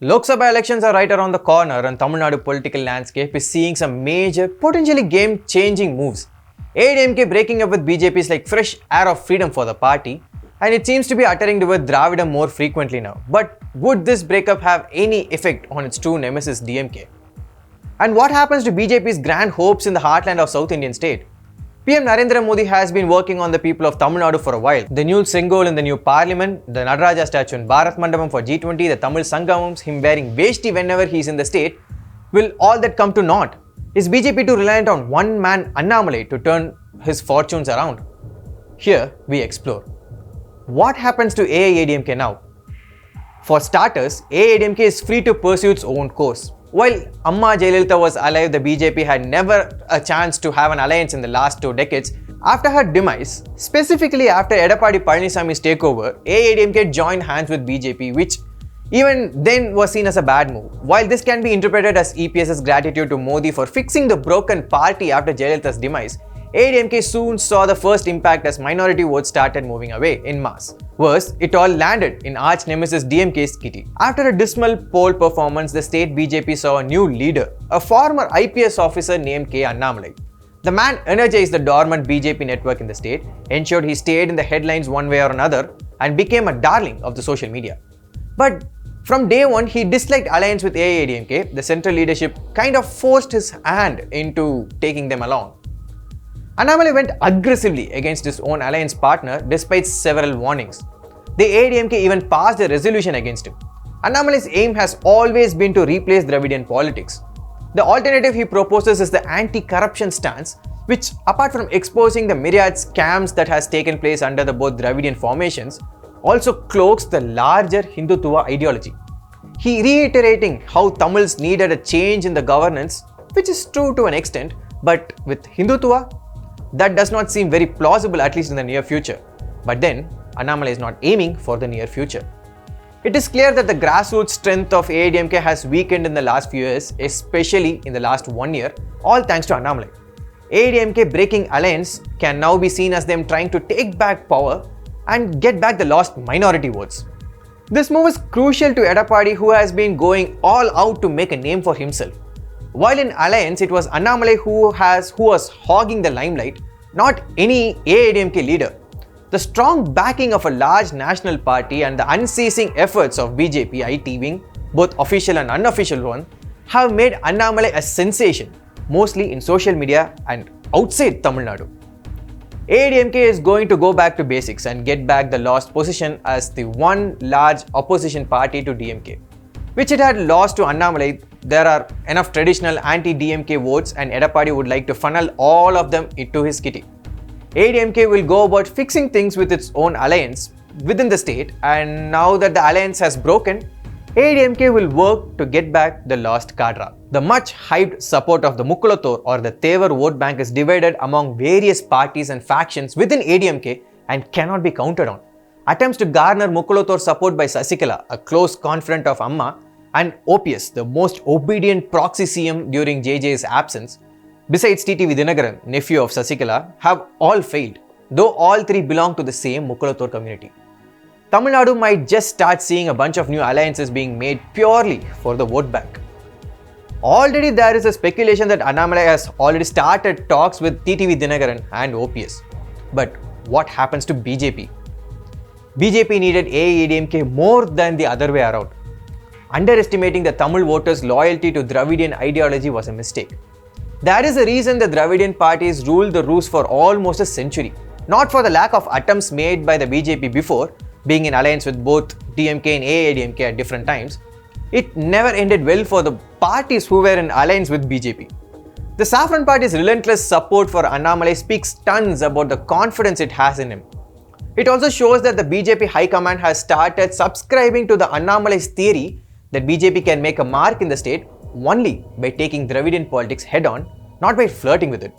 Lok Sabha elections are right around the corner and Tamil Nadu political landscape is seeing some major, potentially game-changing moves. AIADMK breaking up with BJP is like fresh air of freedom for the party, and it seems to be uttering the word Dravidam more frequently now. But would this breakup have any effect on its true nemesis DMK? And what happens to BJP's grand hopes in the heartland of South Indian state? PM Narendra Modi has been working on the people of Tamil Nadu for a while. The new Sengol in the new parliament, the Nadaraja statue in Bharat Mandapam for G20, the Tamil Sangamams, him wearing veshti whenever he is in the state, will all that come to naught? Is BJP too reliant on one man Annamalai to turn his fortunes around? Here we explore. What happens to AIADMK now? For starters, AIADMK is free to pursue its own course. While Amma Jayalalitha was alive, the BJP had never a chance to have an alliance in the last 2 decades. After her demise, specifically after Edappadi Palaniswamy's takeover, AIADMK joined hands with BJP, which even then was seen as a bad move. While this can be interpreted as EPS's gratitude to Modi for fixing the broken party after Jayalalitha's demise, AIADMK soon saw the first impact as minority votes started moving away in mass. Worse, it all landed in arch nemesis DMK's kitty. After a dismal poll performance, the state BJP saw a new leader, a former IPS officer named K. Annamalai. The man energized the dormant BJP network in the state, ensured he stayed in the headlines one way or another, and became a darling of the social media. But from day one, he disliked alliance with AIADMK. The central leadership kind of forced his hand into taking them along. Annamalai went aggressively against his own alliance partner despite several warnings. The AIADMK even passed a resolution against him. Annamalai's aim has always been to replace Dravidian politics. The alternative he proposes is the anti-corruption stance, which, apart from exposing the myriad scams that has taken place under the both Dravidian formations, also cloaks the larger Hindutva ideology. He reiterating how Tamils needed a change in the governance, which is true to an extent, but with Hindutva, that does not seem very plausible, at least in the near future. But then, Annamalai is not aiming for the near future. It is clear that the grassroots strength of AIADMK has weakened in the last few years, especially in the last 1 year, all thanks to Annamalai. AIADMK breaking alliance can now be seen as them trying to take back power and get back the lost minority votes. This move is crucial to Edappadi, who has been going all out to make a name for himself. While in alliance, it was Annamalai who was hogging the limelight, not any AIADMK leader. The strong backing of a large national party and the unceasing efforts of BJP IT wing, both official and unofficial one, have made Annamalai a sensation, mostly in social media and outside Tamil Nadu. AIADMK is going to go back to basics and get back the lost position as the one large opposition party to DMK, which it had lost to Annamalai. There are enough traditional anti-DMK votes and Edappadi would like to funnel all of them into his kitty. AIADMK will go about fixing things with its own alliance within the state, and now that the alliance has broken, AIADMK will work to get back the lost cadre. The much hyped support of the Mukkulathur or the Thevar vote bank is divided among various parties and factions within AIADMK and cannot be counted on. Attempts to garner Mukkulathur support by Sasikala, a close confidant of Amma, and OPS, the most obedient proxy CM during JJ's absence, besides TTV Dinagaran, nephew of Sasikala, have all failed, though all three belong to the same Mukkulathur community. Tamil Nadu might just start seeing a bunch of new alliances being made purely for the vote bank. Already there is a speculation that Annamalai has already started talks with TTV Dinagaran and OPS. But what happens to BJP? BJP needed AIADMK more than the other way around. Underestimating the Tamil voters' loyalty to Dravidian ideology was a mistake. There is a reason the Dravidian parties ruled the roost for almost a century, not for the lack of attempts made by the BJP before, being in alliance with both DMK and AIADMK at different times. It never ended well for the parties who were in alliance with BJP. The Saffron Party's relentless support for Annamalai speaks tons about the confidence it has in him. It also shows that the BJP High Command has started subscribing to the Annamalai's theory that BJP can make a mark in the state only by taking Dravidian politics head-on, not by flirting with it.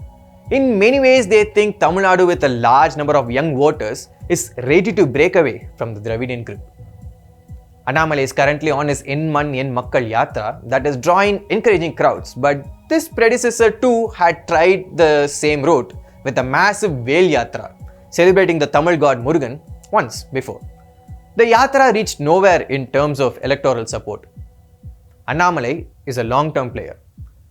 In many ways, they think Tamil Nadu, with a large number of young voters, is ready to break away from the Dravidian grip. Annamalai is currently on his En Man En Makkal Yatra that is drawing encouraging crowds, but this predecessor too had tried the same route with a massive Vel Yatra, celebrating the Tamil god Murugan once before. The Yatra reached nowhere in terms of electoral support. Annamalai is a long-term player.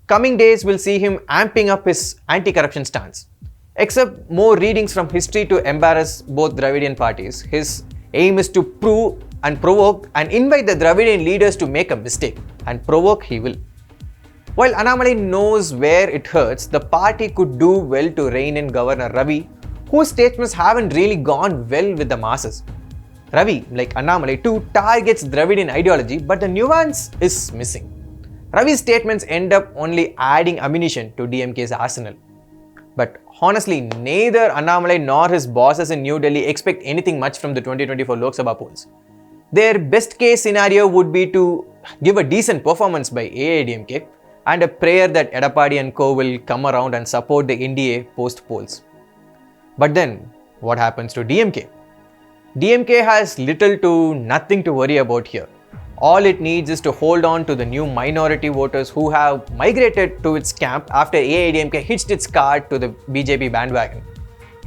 Coming days will see him amping up his anti-corruption stance. Except more readings from history to embarrass both Dravidian parties, his aim is to prove and provoke and invite the Dravidian leaders to make a mistake, and provoke he will. While Annamalai knows where it hurts, the party could do well to rein in Governor Ravi, whose statements haven't really gone well with the masses. Ravi, like Annamalai too, targets Dravidian ideology, but the nuance is missing. Ravi's statements end up only adding ammunition to DMK's arsenal. But honestly, neither Annamalai nor his bosses in New Delhi expect anything much from the 2024 Lok Sabha polls. Their best case scenario would be to give a decent performance by AIADMK and a prayer that Edappadi and co will come around and support the NDA post-polls. But then, what happens to DMK? DMK has little to nothing to worry about here. All it needs is to hold on to the new minority voters who have migrated to its camp after AIADMK hitched its cart to the BJP bandwagon.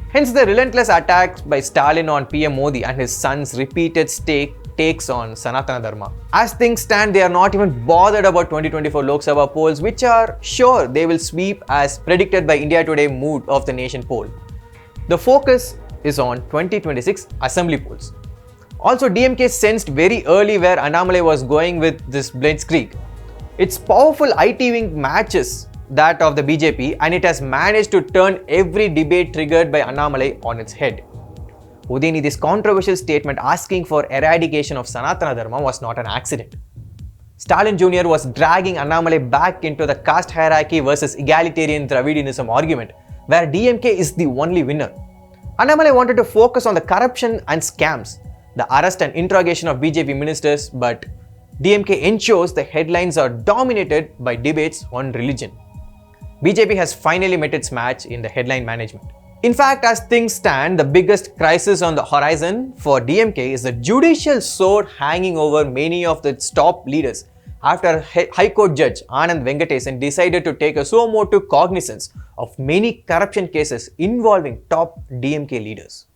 Hence the relentless attacks by Stalin on PM Modi and his son's repeated takes on Sanatana Dharma. As things stand, they are not even bothered about 2024 Lok Sabha polls, which are sure they will sweep as predicted by India Today Mood of the Nation poll. The focus is on 2026 assembly polls. Also, DMK sensed very early where Annamalai was going with this blitzkrieg. Its powerful IT wing matches that of the BJP, and it has managed to turn every debate triggered by Annamalai on its head. Udayanidi's controversial statement asking for eradication of Sanatana Dharma was not an accident. Stalin Jr. was dragging Annamalai back into the caste hierarchy versus egalitarian Dravidianism argument, where DMK is the only winner. Annamalai wanted to focus on the corruption and scams, the arrest and interrogation of BJP ministers, but DMK ensures the headlines are dominated by debates on religion. BJP has finally met its match in the headline management. In fact, as things stand, the biggest crisis on the horizon for DMK is the judicial sword hanging over many of its top leaders after High Court Judge Anand Venkatesan decided to take a suo motu cognizance of many corruption cases involving top DMK leaders.